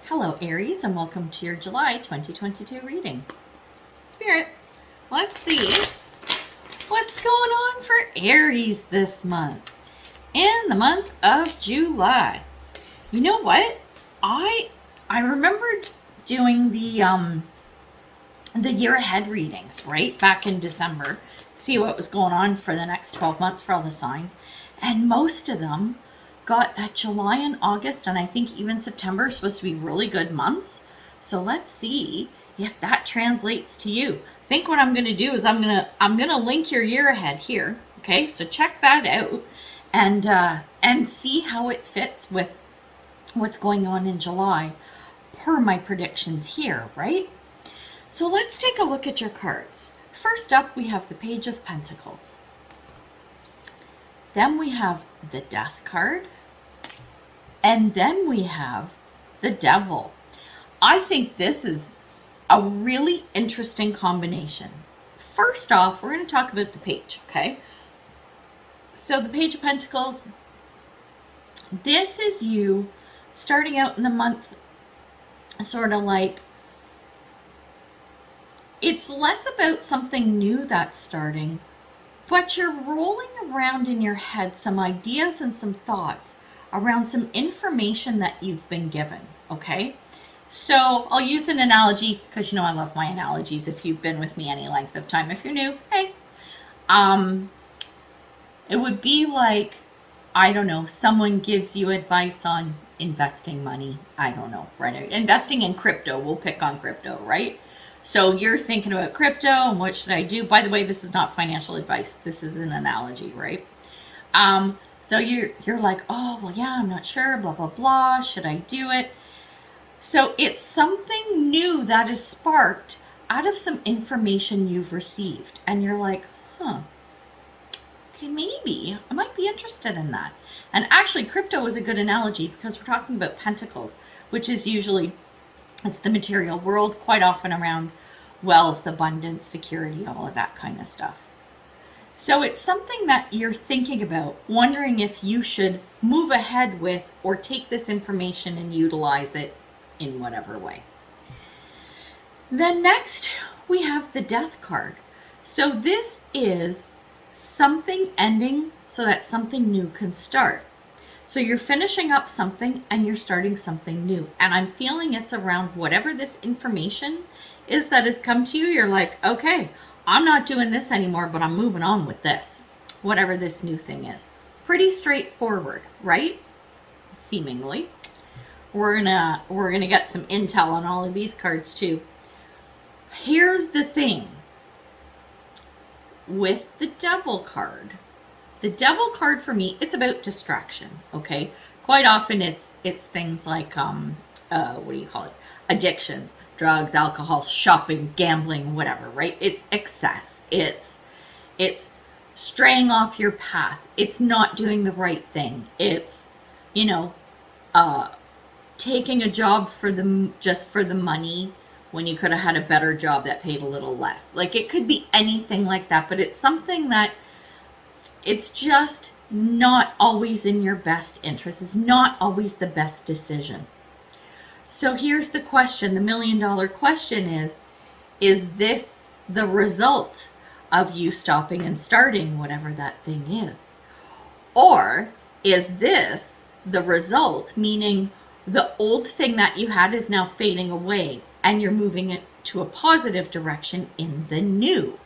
Hello, Aries, and welcome to your July 2022 reading. Spirit, let's see what's going on for Aries this month. In the month of July. You know what? I remembered doing the year ahead readings, right? Back in December, see what was going on for the next 12 months for all the signs. And most of them got that July and August, and I think even September are supposed to be really good months. So let's see if that translates to you. I think what I'm going to do is I'm going to link your year ahead here. Okay, so check that out and see how it fits with what's going on in July per my predictions here, right? So let's take a look at your cards. First up, we have the Page of Pentacles. Then we have the Death card. And then we have the Devil. I think this is a really interesting combination. First off, we're going to talk about the Page, okay? So the Page of Pentacles, this is you starting out in the month sort of like, it's less about something new that's starting, but you're rolling around in your head some ideas and some thoughts around some information that you've been given, okay? So I'll use an analogy because you know I love my analogies if you've been with me any length of time. If you're new, hey. It would be like, I don't know, someone gives you advice on investing money. I don't know, right? Investing in crypto, we'll pick on crypto, right? So you're thinking about crypto and what should I do? By the way, this is not financial advice. This is an analogy, right? So you're like, oh, well, yeah, I'm not sure, blah, blah, blah. Should I do it? So it's something new that is sparked out of some information you've received. And you're like, okay, maybe I might be interested in that. And actually, crypto is a good analogy because we're talking about pentacles, which is usually, it's the material world, quite often around wealth, abundance, security, all of that kind of stuff. So it's something that you're thinking about, wondering if you should move ahead with or take this information and utilize it in whatever way. Then next, we have the Death card. So this is something ending so that something new can start. So you're finishing up something and you're starting something new. And I'm feeling it's around whatever this information is that has come to you. You're like, okay, I'm not doing this anymore, but I'm moving on with this, whatever this new thing is. Pretty straightforward, right? Seemingly. We're gonna get some intel on all of these cards too. Here's the thing. With the Devil card, the Devil card for me, it's about distraction, okay? Quite often it's things like what do you call it? Addictions. Drugs, alcohol, shopping, gambling, whatever, right? It's excess. It's straying off your path. It's not doing the right thing. It's, taking a job just for the money when you could have had a better job that paid a little less. Like it could be anything like that, but it's something that it's just not always in your best interest. It's not always the best decision. So here's the question, the $1 million question is this the result of you stopping and starting whatever that thing is? Or is this the result, meaning the old thing that you had is now fading away and you're moving it to a positive direction in the new,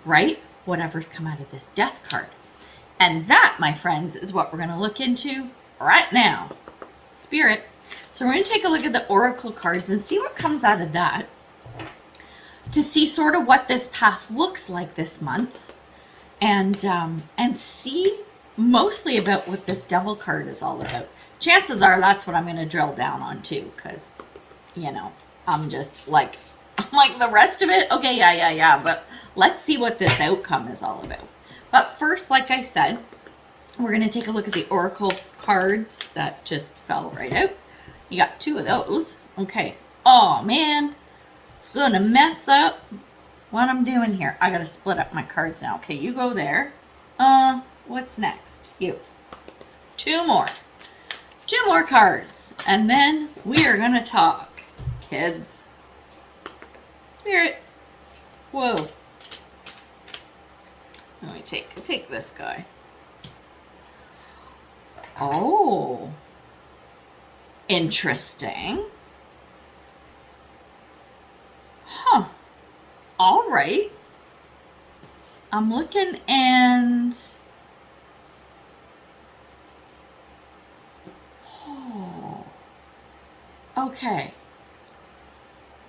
right? Whatever's come out of this Death card. And that, my friends, is what we're going to look into right now. Spirit. So we're going to take a look at the Oracle cards and see what comes out of that to see sort of what this path looks like this month and see mostly about what this Devil card is all about. Chances are that's what I'm going to drill down on too because, I'm just like the rest of it. Okay, yeah. But let's see what this outcome is all about. But first, like I said, we're going to take a look at the Oracle cards that just fell right out. You got two of those. Okay. Oh, man. It's going to mess up what I'm doing here. I got to split up my cards now. Okay, you go there. What's next? You. Two more. 2 more cards, and then we are going to talk, kids. Spirit. Whoa. Let me take this guy. Oh. Interesting. Huh. All right. I'm looking and... Oh. Okay.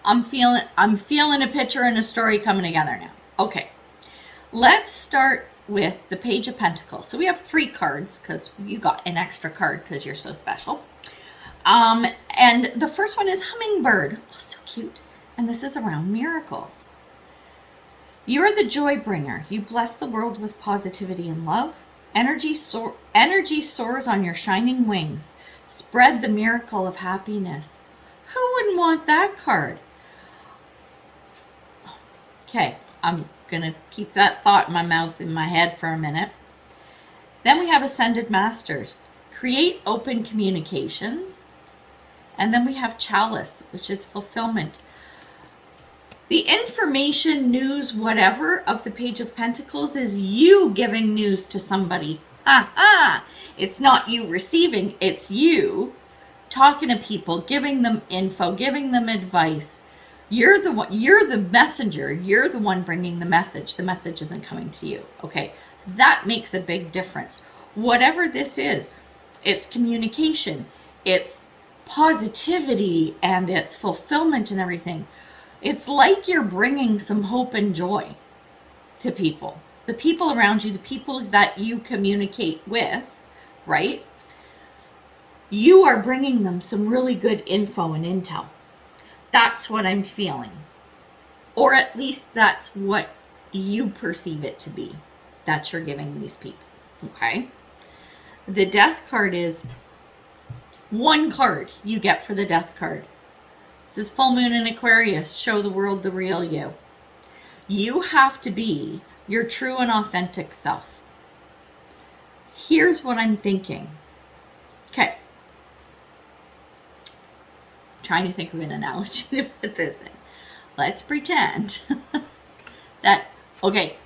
I'm feeling a picture and a story coming together now. Okay. Let's start with the Page of Pentacles. So we have 3 cards because you got an extra card because you're so special. And the first one is Hummingbird. Oh, so cute. And this is around miracles. You're the joy bringer. You bless the world with positivity and love. Energy soars on your shining wings. Spread the miracle of happiness. Who wouldn't want that card? Okay, I'm going to keep that thought in my mouth, in my head for a minute. Then we have Ascended Masters. Create open communications. And then we have Chalice, which is fulfillment. The information, news, whatever of the Page of Pentacles is you giving news to somebody. It's not you receiving, it's you talking to people, giving them info, giving them advice. You're the one, you're the messenger, you're the one bringing the message. The message isn't coming to you. Okay, that makes a big difference. Whatever this is, it's communication, it's positivity, and it's fulfillment and everything. It's like you're bringing some hope and joy to people. The people around you, the people that you communicate with, right? You are bringing them some really good info and intel. That's what I'm feeling. Or at least that's what you perceive it to be, that you're giving these people, okay? The Death card is 1 card you get for the Death card. This is full moon in Aquarius. Show the world the real you. You have to be your true and authentic self. Here's what I'm thinking. Okay. I'm trying to think of an analogy to put this in. Let's pretend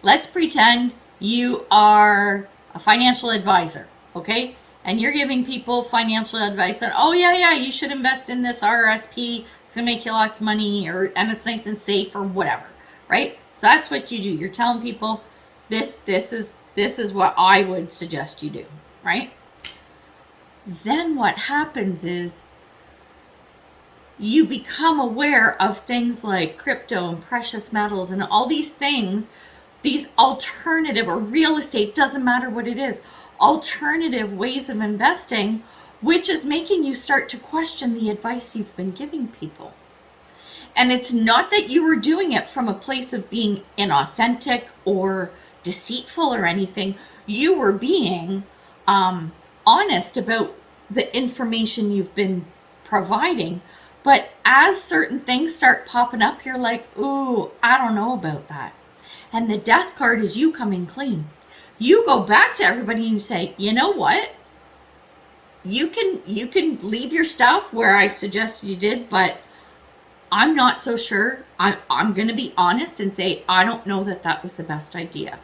let's pretend you are a financial advisor, okay? And you're giving people financial advice on, oh yeah, you should invest in this RRSP. It's gonna make you lots of money, and it's nice and safe, or whatever, right? So that's what you do. You're telling people this is what I would suggest you do, right? Then what happens is you become aware of things like crypto and precious metals and all these things, these alternative, or real estate, doesn't matter what it is, alternative ways of investing, which is making you start to question the advice you've been giving people. And it's not that you were doing it from a place of being inauthentic or deceitful or anything. You were being honest about the information you've been providing. But as certain things start popping up, you're like, ooh, I don't know about that. And the Death card is you coming clean. You go back to everybody and you say, you know what? You can leave your stuff where I suggested you did, but I'm not so sure. I'm going to be honest and say, I don't know that was the best idea.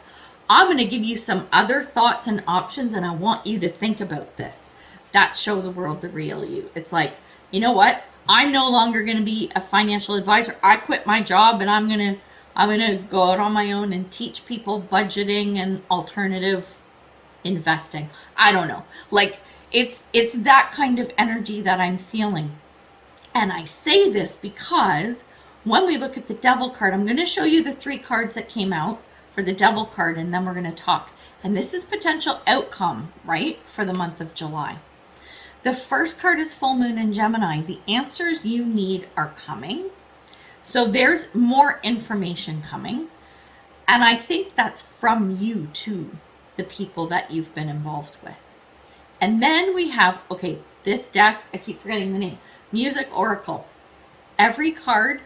I'm going to give you some other thoughts and options, and I want you to think about this. That's show the world the real you. It's like, you know what? I'm no longer going to be a financial advisor. I quit my job, and I'm going to go out on my own and teach people budgeting and alternative investing. I don't know. Like, it's that kind of energy that I'm feeling. And I say this because when we look at the Devil card, I'm going to show you the 3 cards that came out for the Devil card, and then we're going to talk. And this is potential outcome, right, for the month of July. The first card is Full Moon in Gemini. The answers you need are coming. So there's more information coming. And I think that's from you to the people that you've been involved with. And then we have, okay, this deck, I keep forgetting the name, Music Oracle. Every card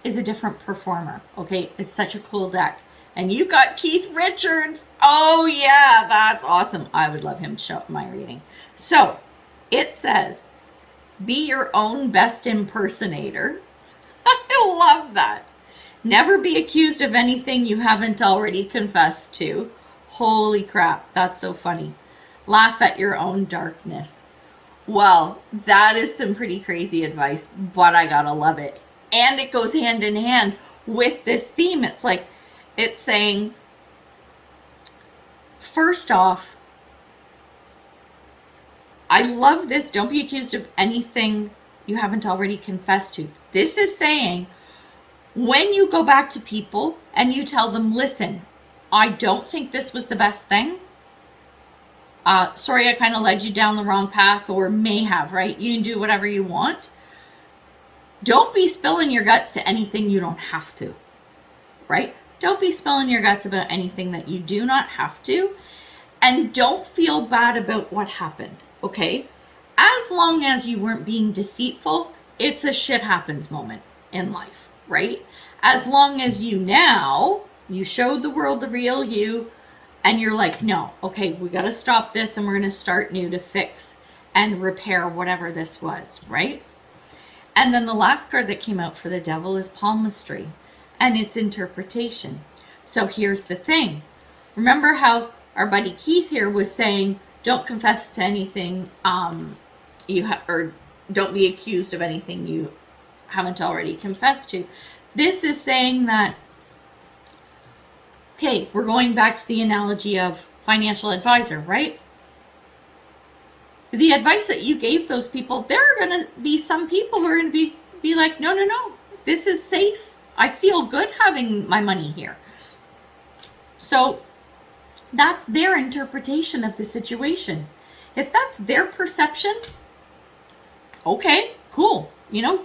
is a different performer, okay? It's such a cool deck. And you got Keith Richards. Oh yeah, that's awesome. I would love him to show up in my reading. So It says, be your own best impersonator. I love that. Never be accused of anything you haven't already confessed to. Holy crap, that's so funny. Laugh at your own darkness. Well, that is some pretty crazy advice, but I gotta love it. And it goes hand in hand with this theme. It's like, it's saying, first off, I love this. Don't be accused of anything you haven't already confessed to. This is saying, when you go back to people and you tell them, listen, I don't think this was the best thing. Sorry, I kind of led you down the wrong path, or may have, right? You can do whatever you want. Don't be spilling your guts to anything you don't have to, right? Don't be spilling your guts about anything that you do not have to. And don't feel bad about what happened, okay? As long as you weren't being deceitful, it's a shit happens moment in life, right? As long as you showed the world the real you, and you're like, no, okay, we got to stop this and we're going to start new to fix and repair whatever this was, right? And then the last card that came out for the devil is palmistry and its interpretation. So here's the thing. Remember how our buddy Keith here was saying, don't confess to anything or don't be accused of anything you haven't already confessed to. This is saying that, okay, we're going back to the analogy of financial advisor, right? The advice that you gave those people, there are going to be some people who are going to be like, no, this is safe. I feel good having my money here. So that's their interpretation of the situation. If that's their perception, okay, cool.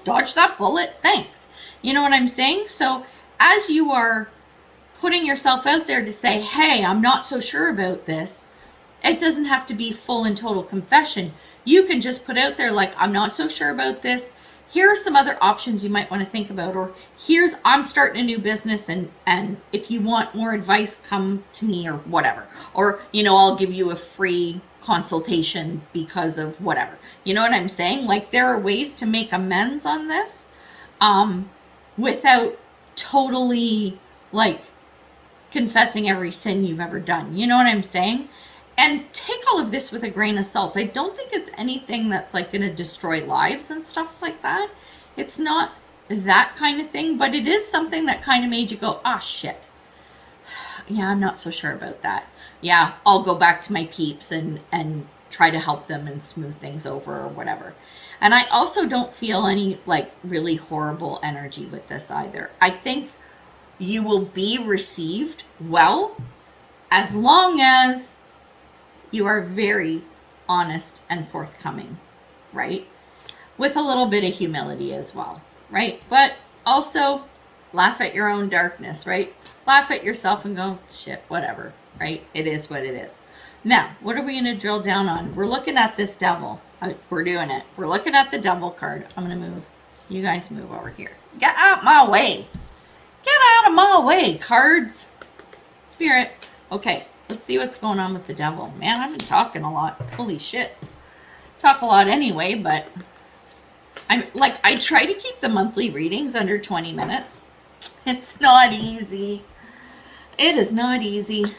Dodge that bullet. Thanks. You know what I'm saying? So as you are putting yourself out there to say, hey, I'm not so sure about this, it doesn't have to be full and total confession. You can just put out there like, I'm not so sure about this. Here are some other options you might want to think about. Or I'm starting a new business and if you want more advice, come to me or whatever. Or, I'll give you a free consultation because of whatever. You know what I'm saying? Like, there are ways to make amends on this without totally like confessing every sin you've ever done. You know what I'm saying? And take all of this with a grain of salt. I don't think it's anything that's like going to destroy lives and stuff like that. It's not that kind of thing, but it is something that kind of made you go, ah, shit. Yeah, I'm not so sure about that. Yeah, I'll go back to my peeps and try to help them and smooth things over or whatever. And I also don't feel any like really horrible energy with this either. I think you will be received well as long as you are very honest and forthcoming, right? With a little bit of humility as well, right? But also laugh at your own darkness, right? Laugh at yourself and go, shit, whatever, right? It is what it is. Now, what are we going to drill down on? We're looking at this devil. We're doing it. We're looking at the devil card. I'm going to move. You guys move over here. Get out my way. Get out of my way, cards. Spirit. Okay. Let's see what's going on with the devil. Man, I've been talking a lot. Holy shit. Talk a lot anyway, but I try to keep the monthly readings under 20 minutes. It's not easy. It is not easy,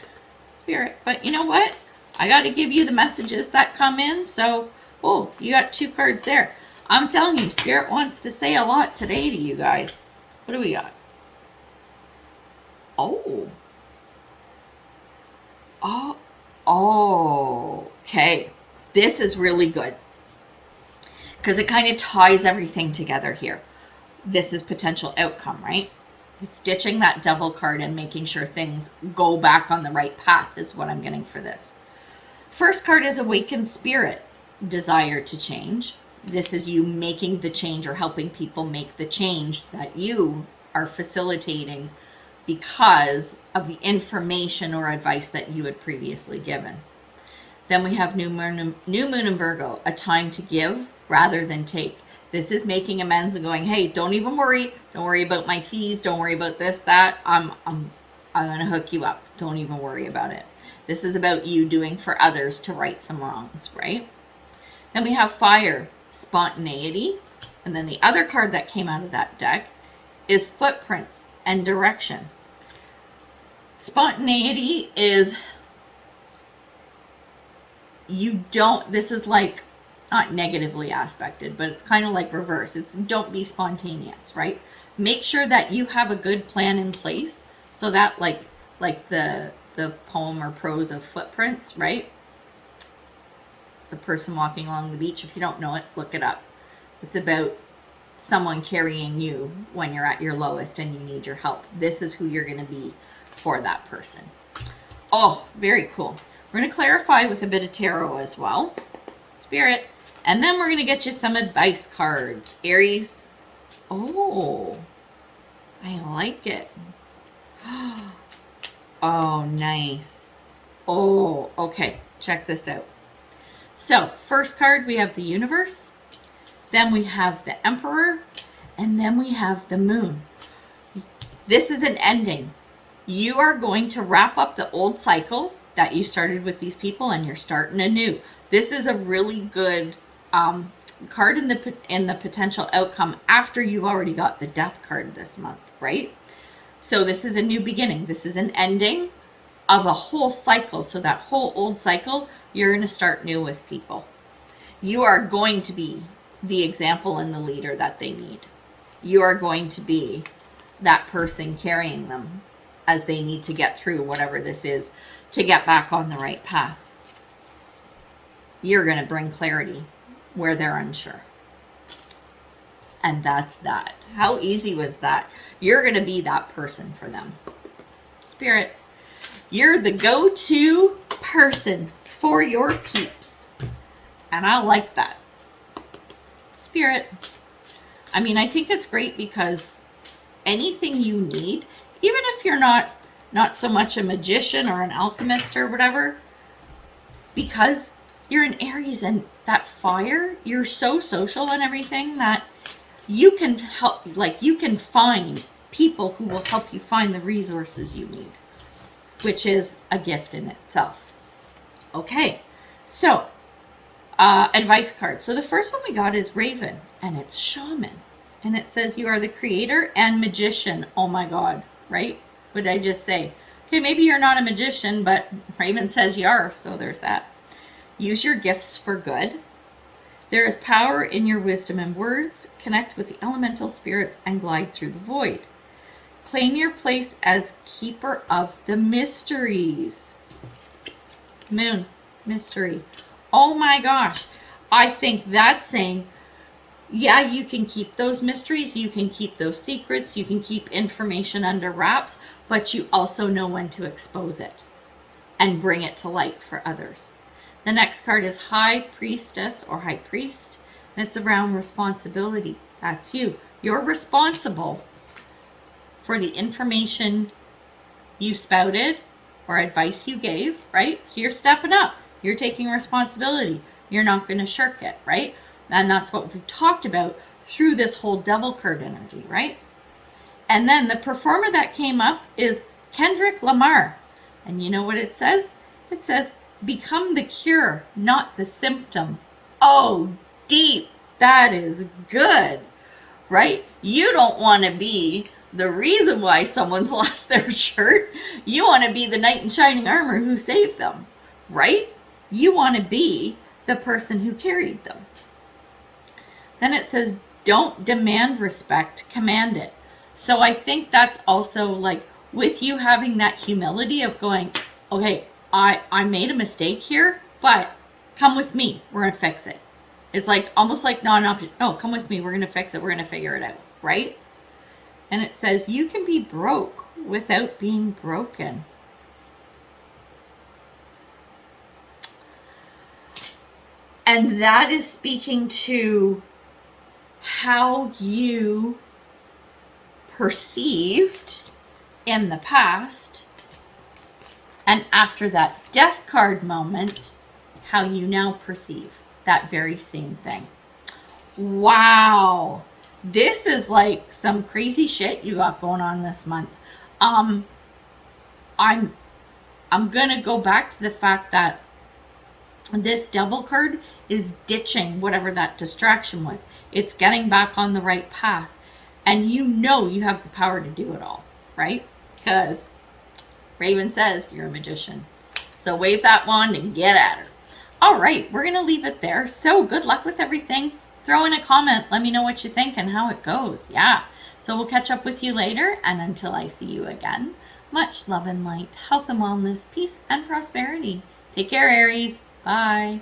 Spirit. But you know what? I got to give you the messages that come in. So, oh, you got 2 cards there. I'm telling you, Spirit wants to say a lot today to you guys. What do we got? Oh, okay. This is really good because it kind of ties everything together here. This is potential outcome, right? It's ditching that devil card and making sure things go back on the right path is what I'm getting for this. First card is awakened spirit, desire to change. This is you making the change or helping people make the change that you are facilitating because of the information or advice that you had previously given. Then we have new moon in Virgo, a time to give rather than take. This is making amends and going, hey, don't even worry. Don't worry about my fees. Don't worry about this, that. I'm going to hook you up. Don't even worry about it. This is about you doing for others to right some wrongs, right? Then we have fire, spontaneity. And then the other card that came out of that deck is footprints and direction. Spontaneity is this is like not negatively aspected, but it's kind of like reverse. It's don't be spontaneous, right? Make sure that you have a good plan in place so that like the poem or prose of Footprints, right? The person walking along the beach. If you don't know it, look it up. It's about someone carrying you when you're at your lowest and you need your help. This is who you're going to be for that person. Oh, very cool. We're going to clarify with a bit of tarot as well. Spirit. And then we're going to get you some advice cards. Aries. Oh, I like it. Oh, nice. Oh, okay. Check this out. So, first card, we have the Universe. Then we have the Emperor. And then we have the Moon. This is an ending. You are going to wrap up the old cycle that you started with these people, and you're starting anew. This is a really good card in the potential outcome after you've already got the Death card this month, right? So this is a new beginning. This is an ending of a whole cycle. So that whole old cycle, you're going to start new with people. You are going to be the example and the leader that they need. You are going to be that person carrying them as they need to get through whatever this is to get back on the right path. You're going to bring clarity where they're unsure. And that's that. How easy was that? You're going to be that person for them. Spirit, you're the go-to person for your peeps. And I like that. Spirit, I mean, I think it's great because anything you need, even if you're not so much a magician or an alchemist or whatever, because you're an Aries and that fire, you're so social and everything that you can help, like you can find people who will help you find the resources you need, which is a gift in itself. Okay, so advice card. So the first one we got is Raven, and it's Shaman. And it says you are the creator and magician. Oh my God, right? What did I just say? Okay, maybe you're not a magician, but Raven says you are, so there's that. Use your gifts for good. There is power in your wisdom and words. Connect with the elemental spirits and glide through the void. Claim your place as keeper of the mysteries. Moon, mystery. Oh my gosh. I think that's saying, yeah, you can keep those mysteries. You can keep those secrets. You can keep information under wraps, but you also know when to expose it and bring it to light for others. The next card is High Priestess or High Priest, and it's around responsibility. That's you. You're responsible for the information you spouted or advice you gave, right? So you're stepping up. You're taking responsibility. You're not going to shirk it, right? And that's what we've talked about through this whole Devil card energy, right? And then the performer that came up is Kendrick Lamar. And you know what it says? It says, become the cure, not the symptom. Oh, deep. That is good, right? You don't want to be the reason why someone's lost their shirt. You want to be the knight in shining armor who saved them, right? You want to be the person who carried them. Then it says, don't demand respect, command it. So I think that's also like with you having that humility of going, okay, I made a mistake here, but come with me. We're going to fix it. It's like almost like non-option. Oh, come with me. We're going to fix it. We're going to figure it out, right? And it says you can be broke without being broken. And that is speaking to how you perceived in the past, and after that Death card moment, how you now perceive that very same thing. Wow. This is like some crazy shit you got going on this month. I'm going to go back to the fact that This Devil card is ditching whatever that distraction was. It's getting back on the right path. And you know you have the power to do it all, right? Because Raven says you're a magician. So wave that wand and get at her. All right, we're going to leave it there. So good luck with everything. Throw in a comment. Let me know what you think and how it goes. Yeah. So we'll catch up with you later. And until I see you again, much love and light, health and wellness, peace and prosperity. Take care, Aries. Bye.